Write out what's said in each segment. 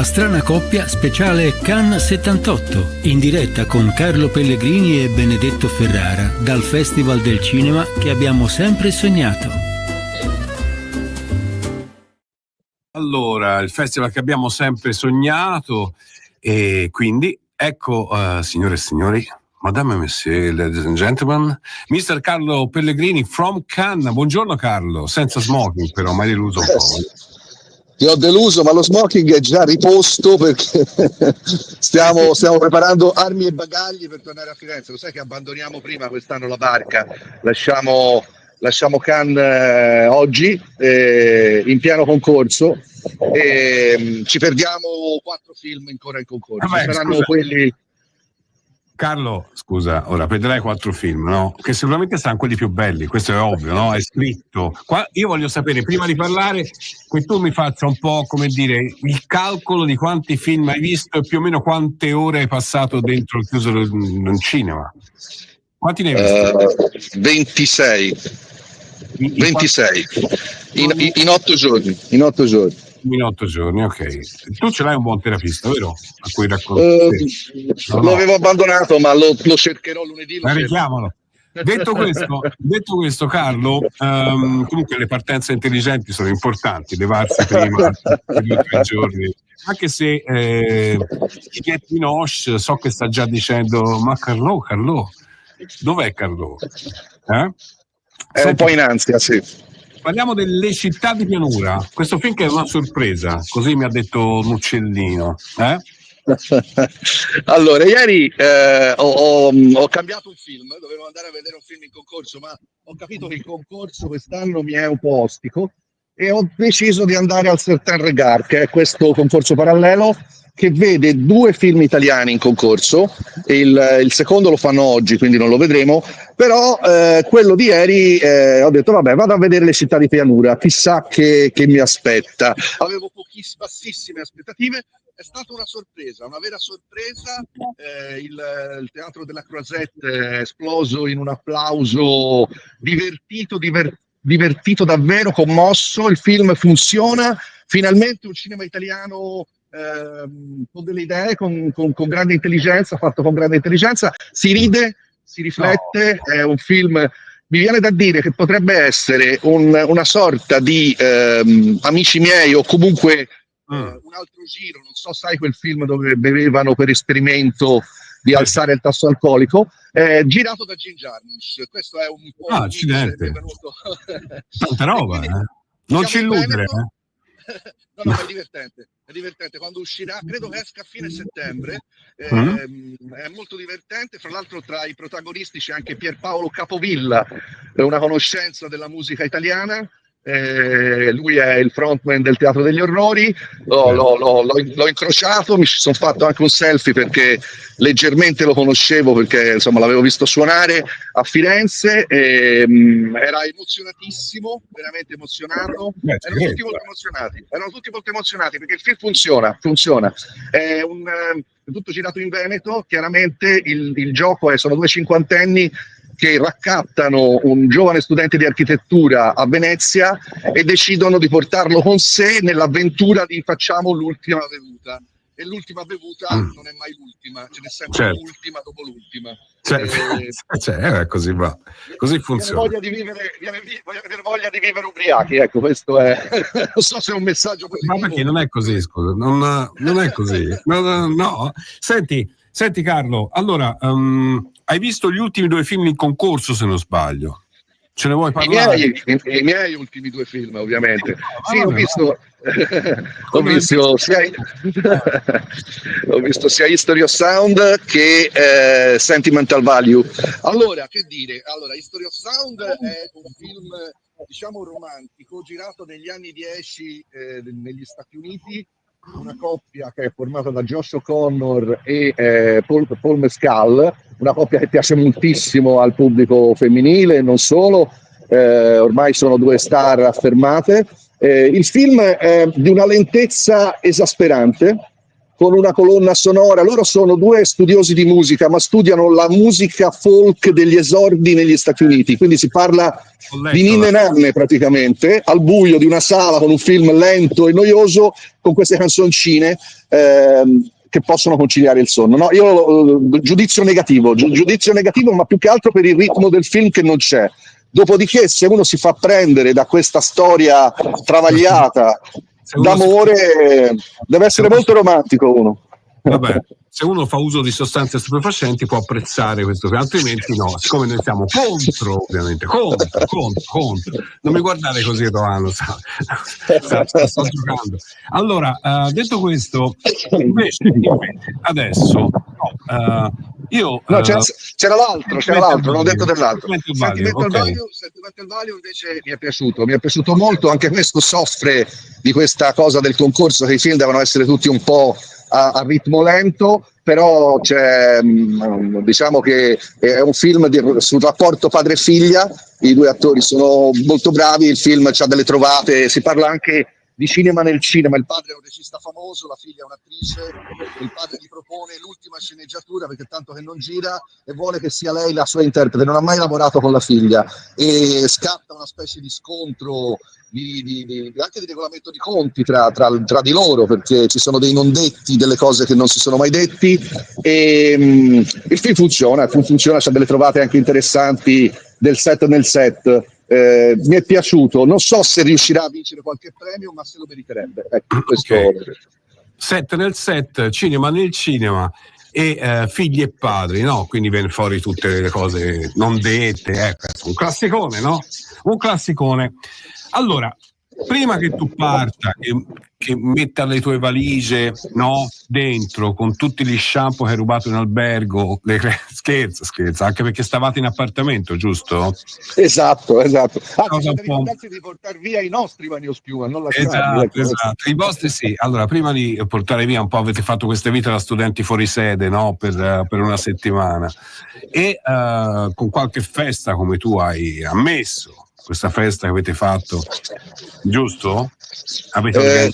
A Strana Coppia speciale Cannes 78, in diretta con Carlo Pellegrini e Benedetto Ferrara dal Festival del Cinema che abbiamo sempre sognato. Allora, il festival che abbiamo sempre sognato, e quindi ecco, signore e signori, Madame e Monsieur, ladies and gentlemen, Mr. Carlo Pellegrini from Cannes. Buongiorno Carlo, senza smoking però, mi hai deluso un po'. Ti ho deluso, ma lo smoking è già riposto perché stiamo preparando armi e bagagli per tornare a Firenze. Lo sai che abbandoniamo prima quest'anno la barca, lasciamo Cannes oggi in pieno concorso e ci perdiamo 4 film ancora in concorso. Saranno quelli. Carlo, scusa, ora vedrai 4 film, no? Che sicuramente saranno quelli più belli, questo è ovvio, no? È scritto. Qua, io voglio sapere, prima di parlare, che tu mi faccia un po', come dire, il calcolo di quanti film hai visto e più o meno quante ore hai passato dentro il chiuso in cinema. Quanti ne hai visti? 26. 26. In 8 giorni. In 8 giorni. In 8 giorni, ok. Tu ce l'hai un buon terapista, vero? A cui raccontare. Lo avevo abbandonato, ma lo cercherò lunedì. Richiamalo. Detto questo, Carlo, comunque le partenze intelligenti sono importanti, levarsi prima di 2 giorni. Anche se Juliette Binoche so che sta già dicendo, ma Carlo, dov'è Carlo? È un po' in ansia, sì. Parliamo delle città di pianura, questo film che è una sorpresa, così mi ha detto un uccellino. Allora, ieri ho cambiato un film, dovevo andare a vedere un film in concorso, ma ho capito che il concorso quest'anno mi è un po' ostico e ho deciso di andare al Certain Regard, che è questo concorso parallelo che vede 2 film italiani in concorso. Il secondo lo fanno oggi, quindi non lo vedremo, però quello di ieri ho detto vabbè, vado a vedere le città di pianura, chissà che mi aspetta. Avevo bassissime aspettative, è stata una sorpresa, una vera sorpresa. Il Teatro della Croisette è esploso in un applauso divertito davvero, commosso. Il film funziona, finalmente un cinema italiano con delle idee, con grande intelligenza, fatto con grande intelligenza, si ride, si riflette, è un film, mi viene da dire che potrebbe essere una sorta di Amici miei o comunque un altro giro, non so, sai quel film dove bevevano per esperimento di alzare il tasso alcolico, girato da Jim Jarmusch. Questo è un po' accidente. Tanta roba, quindi, non ci illudere. No, è divertente. Quando uscirà, credo che esca a fine settembre, è molto divertente. Fra l'altro tra i protagonisti c'è anche Pierpaolo Capovilla, una conoscenza della musica italiana. Lui è il frontman del Teatro degli Orrori. L'ho incrociato, mi sono fatto anche un selfie perché leggermente lo conoscevo, perché insomma l'avevo visto suonare a Firenze e, era emozionatissimo, veramente emozionato. Erano tutti molto emozionati perché il film funziona. È tutto girato in Veneto. Chiaramente il gioco sono 2 cinquantenni che raccattano un giovane studente di architettura a Venezia e decidono di portarlo con sé nell'avventura di facciamo l'ultima bevuta. E l'ultima bevuta non è mai l'ultima, ce n'è sempre l'ultima dopo l'ultima. Così va, così funziona. Viene voglia di vivere ubriachi, ecco, questo è. Non so se è un messaggio positivo. Ma perché non è così, scusa, non è così. No. Senti Carlo, allora, hai visto gli ultimi 2 film in concorso, se non sbaglio? Ce ne vuoi parlare? I miei ultimi 2 film, ovviamente. Sì, ho visto sia History of Sound che Sentimental Value. Allora, che dire? History of Sound è un film, diciamo, romantico, girato negli anni 10 negli Stati Uniti. Una coppia che è formata da Josh O'Connor e Paul Mescal, una coppia che piace moltissimo al pubblico femminile e non solo, ormai sono 2 star affermate. Il film è di una lentezza esasperante, con una colonna sonora. Loro sono due studiosi di musica, ma studiano la musica folk degli esordi negli Stati Uniti, quindi si parla di ninne nanne praticamente, al buio di una sala con un film lento e noioso, con queste canzoncine che possono conciliare il sonno. No, io giudizio negativo, ma più che altro per il ritmo del film che non c'è. Dopodiché, se uno si fa prendere da questa storia travagliata d'amore, deve essere molto romantico uno. Vabbè, se uno fa uso di sostanze stupefacenti può apprezzare questo film, altrimenti no, siccome noi siamo contro, ovviamente, contro. Non mi guardare così, Romano, sto giocando. Allora, detto questo, invece adesso, c'era l'altro, non ho detto dell'altro. Sentimental Value invece mi è piaciuto molto, anche questo soffre di questa cosa del concorso, che i film devono essere tutti un po' a ritmo lento, però diciamo che è un film sul rapporto padre-figlia, i due attori sono molto bravi, il film ha delle trovate, si parla anche di cinema nel cinema, il padre è un regista famoso, la figlia è un'attrice, il padre gli propone l'ultima sceneggiatura perché tanto che non gira e vuole che sia lei la sua interprete, non ha mai lavorato con la figlia e scatta una specie di scontro anche di regolamento di conti tra di loro, perché ci sono dei non detti, delle cose che non si sono mai detti, e il film funziona, c'ha delle trovate anche interessanti del set nel set. Mi è piaciuto, non so se riuscirà a vincere qualche premio, ma se lo meriterebbe. Ecco, questo... Okay. Set nel set, cinema nel cinema e figli e padri, no? Quindi viene fuori tutte le cose non dette, ecco, un classicone, no? Un classicone. Allora, prima che tu parta, che metta le tue valigie, no, dentro con tutti gli shampoo che hai rubato in albergo, scherza, anche perché stavate in appartamento, giusto? Esatto. Ricordarsi di portare via i nostri bagnoschiuma, non lasciarli. Esatto. I vostri sì. Allora, prima di portare via un po', avete fatto queste vite da studenti fuori sede, no? Per una settimana. E con qualche festa, come tu hai ammesso, questa festa che avete fatto, giusto? Avete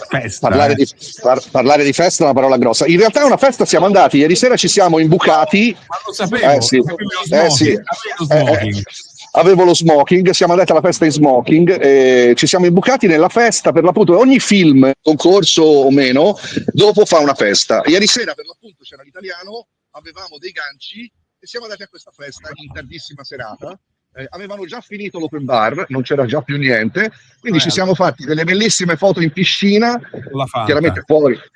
festa, parlare di festa è una parola grossa. In realtà è una festa, siamo andati ieri sera, ci siamo imbucati. Ma lo sapevo, avevo lo smoking, siamo andati alla festa in smoking, ci siamo imbucati nella festa, per l'appunto ogni film, concorso o meno, dopo fa una festa. Ieri sera per l'appunto c'era l'italiano, avevamo dei ganci e siamo andati a questa festa in tardissima serata. Avevano già finito l'open bar, non c'era già più niente, quindi ci siamo fatti delle bellissime foto in piscina, chiaramente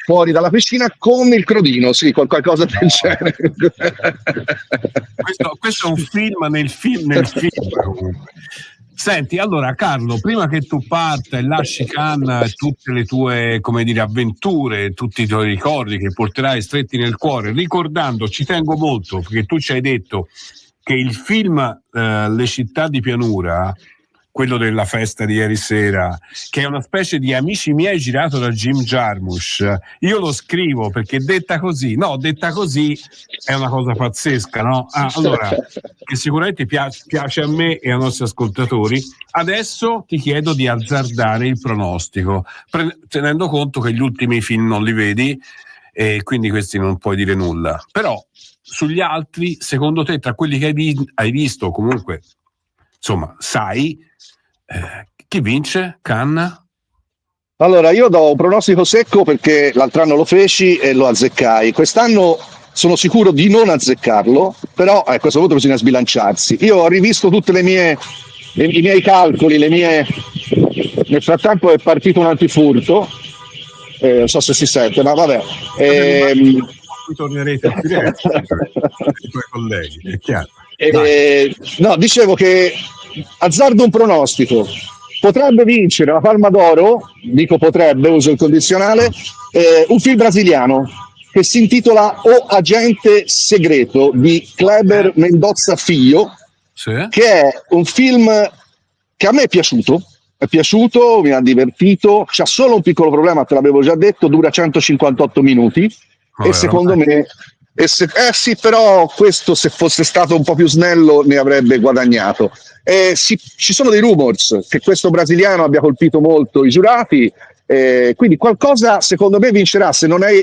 fuori dalla piscina, con il crodino, sì, con qualcosa del genere. Questo è un film nel film comunque. Senti, allora Carlo, prima che tu parta e lasci Cannes, tutte le tue, come dire, avventure, tutti i tuoi ricordi che porterai stretti nel cuore, ricordando, ci tengo molto, perché tu ci hai detto che il film Le città di pianura, quello della festa di ieri sera, che è una specie di Amici miei girato da Jim Jarmusch, io lo scrivo perché detta così è una cosa pazzesca, no? Allora, che sicuramente piace a me e ai nostri ascoltatori. Adesso ti chiedo di azzardare il pronostico, tenendo conto che gli ultimi film non li vedi e quindi questi non puoi dire nulla, però sugli altri, secondo te, tra quelli che hai visto, comunque, insomma, sai, chi vince? Cannes? Allora, io do un pronostico secco perché l'altro anno lo feci e lo azzeccai. Quest'anno sono sicuro di non azzeccarlo, però a questo punto bisogna sbilanciarsi. Io ho rivisto tutte i miei calcoli, nel frattempo è partito un antifurto, non so se si sente, ma vabbè. Tornerete a Firenze i tuoi colleghi, è chiaro. No, dicevo che azzardo un pronostico, potrebbe vincere la Palma d'Oro, dico potrebbe, uso il condizionale, un film brasiliano che si intitola O Agente Segreto di Kleber Mendonça Filho, sì, che è un film che a me è piaciuto, mi ha divertito, c'ha solo un piccolo problema, te l'avevo già detto, dura 158 minuti. E secondo me, sì, però questo se fosse stato un po' più snello ne avrebbe guadagnato. Ci sono dei rumors che questo brasiliano abbia colpito molto i giurati, Quindi qualcosa secondo me vincerà, se non è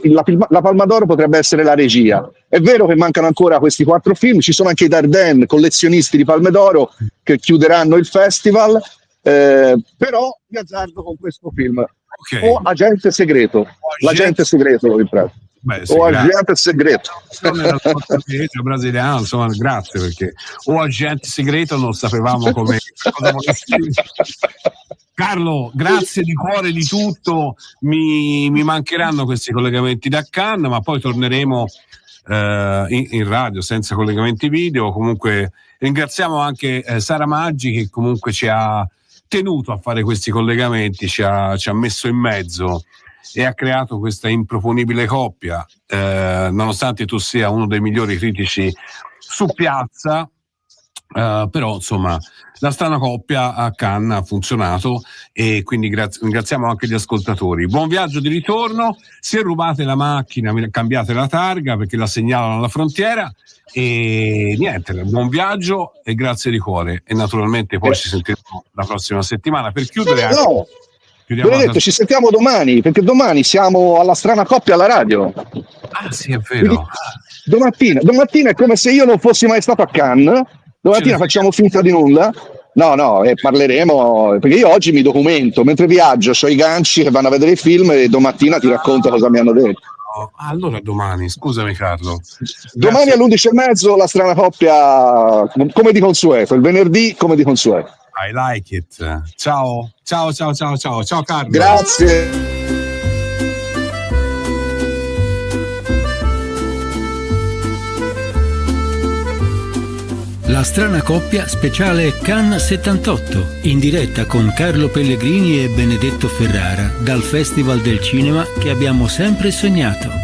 la Palma d'Oro potrebbe essere la regia. È vero che mancano ancora questi 4 film, ci sono anche i Dardenne, collezionisti di Palme d'Oro, che chiuderanno il festival, però mi azzardo con questo film. O Agente Segreto, l'agente segreto lo riprendo. O Agente Segreto brasiliano, insomma, grazie, perché o Agente Segreto non sapevamo come cosa volesse dire. Carlo, grazie di cuore di tutto, mi mancheranno questi collegamenti da Cannes, ma poi torneremo in radio senza collegamenti video. Comunque ringraziamo anche Sara Maggi, che comunque ci ha tenuto a fare questi collegamenti, ci ha messo in mezzo e ha creato questa improponibile coppia, nonostante tu sia uno dei migliori critici su piazza. Però insomma la strana coppia a Cannes ha funzionato, e quindi ringraziamo anche gli ascoltatori. Buon viaggio di ritorno, se rubate la macchina cambiate la targa, perché la segnalano alla frontiera, e niente, buon viaggio e grazie di cuore, e naturalmente poi ci sentiremo la prossima settimana per chiudere. Benedetto, ci sentiamo domani, perché domani siamo alla strana coppia alla radio. Ah sì, è vero. Quindi, domattina è come se io non fossi mai stato a Cannes. Domattina facciamo finta di nulla. No, parleremo, perché io oggi mi documento, mentre viaggio, ho i ganci che vanno a vedere i film, e domattina ti racconto cosa mi hanno detto. Allora domani, scusami Carlo. Domani alle 11:30 la strana coppia, come di consueto, il venerdì come di consueto. I like it. Ciao Carlo. Grazie. La strana coppia speciale Cannes 78, in diretta con Carlo Pellegrini e Benedetto Ferrara dal Festival del Cinema che abbiamo sempre sognato.